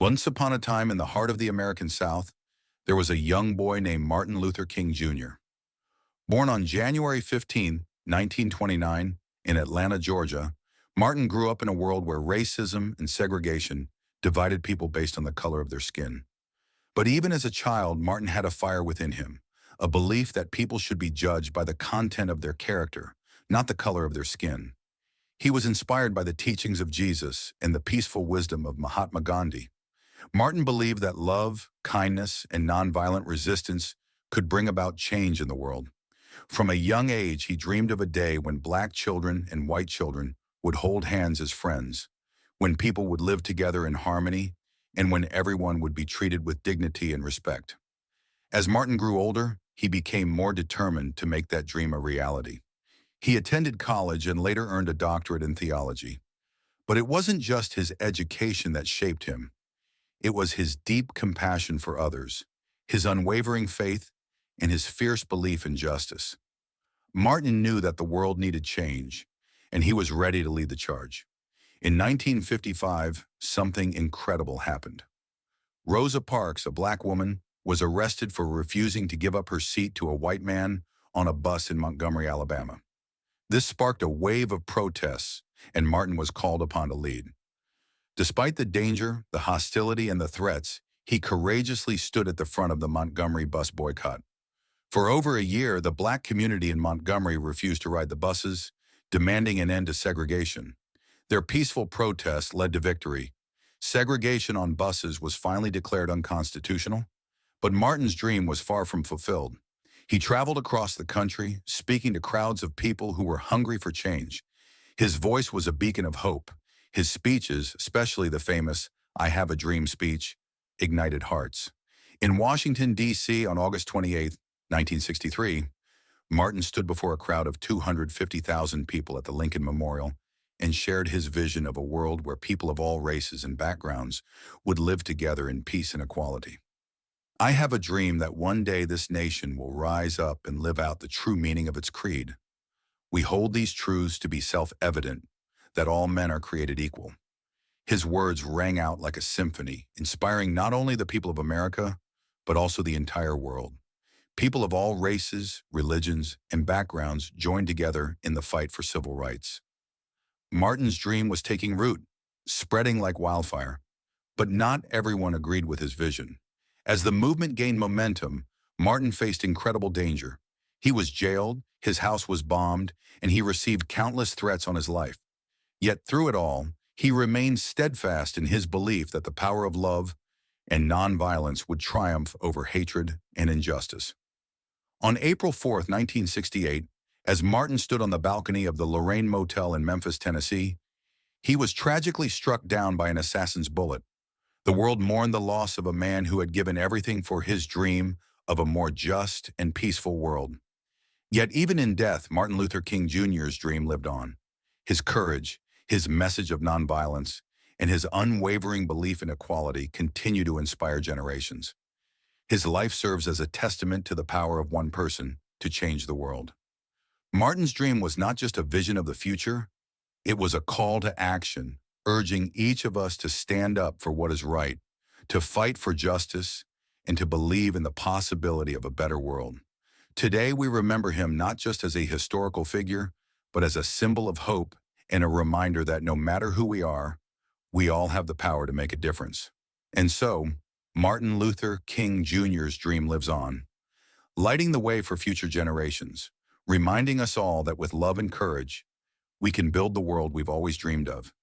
Once upon a time in the heart of the American South, there was a young boy named Martin Luther King Jr. Born on January 15, 1929, in Atlanta, Georgia, Martin grew up in a world where racism and segregation divided people based on the color of their skin. But even as a child, Martin had a fire within him, a belief that people should be judged by the content of their character, not the color of their skin. He was inspired by the teachings of Jesus and the peaceful wisdom of Mahatma Gandhi. Martin believed that love, kindness, and nonviolent resistance could bring about change in the world. From a young age, he dreamed of a day when black children and white children would hold hands as friends, when people would live together in harmony, and when everyone would be treated with dignity and respect. As Martin grew older, he became more determined to make that dream a reality. He attended college and later earned a doctorate in theology. But it wasn't just his education that shaped him. It was his deep compassion for others, his unwavering faith, and his fierce belief in justice. Martin knew that the world needed change, and he was ready to lead the charge. In 1955, something incredible happened. Rosa Parks, a black woman, was arrested for refusing to give up her seat to a white man on a bus in Montgomery, Alabama. This sparked a wave of protests, and Martin was called upon to lead. Despite the danger, the hostility, and the threats, he courageously stood at the front of the Montgomery bus boycott. For over a year, the black community in Montgomery refused to ride the buses, demanding an end to segregation. Their peaceful protest led to victory. Segregation on buses was finally declared unconstitutional, but Martin's dream was far from fulfilled. He traveled across the country, speaking to crowds of people who were hungry for change. His voice was a beacon of hope. His speeches, especially the famous "I Have a Dream" speech, ignited hearts. In Washington, D.C. on August 28, 1963, Martin stood before a crowd of 250,000 people at the Lincoln Memorial and shared his vision of a world where people of all races and backgrounds would live together in peace and equality. I have a dream that one day this nation will rise up and live out the true meaning of its creed. We hold these truths to be self-evident, that all men are created equal. His words rang out like a symphony, inspiring not only the people of America, but also the entire world. People of all races, religions, and backgrounds joined together in the fight for civil rights. Martin's dream was taking root, spreading like wildfire, but not everyone agreed with his vision. As the movement gained momentum, Martin faced incredible danger. He was jailed, his house was bombed, and he received countless threats on his life. Yet through it all, he remained steadfast in his belief that the power of love and nonviolence would triumph over hatred and injustice. On April 4, 1968, as Martin stood on the balcony of the Lorraine Motel in Memphis, Tennessee, he was tragically struck down by an assassin's bullet. The world mourned the loss of a man who had given everything for his dream of a more just and peaceful world. Yet even in death, Martin Luther King Jr.'s dream lived on. His courage, his message of nonviolence, and his unwavering belief in equality continue to inspire generations. His life serves as a testament to the power of one person to change the world. Martin's dream was not just a vision of the future, it was a call to action, urging each of us to stand up for what is right, to fight for justice, and to believe in the possibility of a better world. Today, we remember him not just as a historical figure, but as a symbol of hope and a reminder that no matter who we all have the power to make a difference. And so, Martin Luther King Jr.'s dream lives on, lighting the way for future generations, reminding us all that with love and courage, we can build the world we've always dreamed of.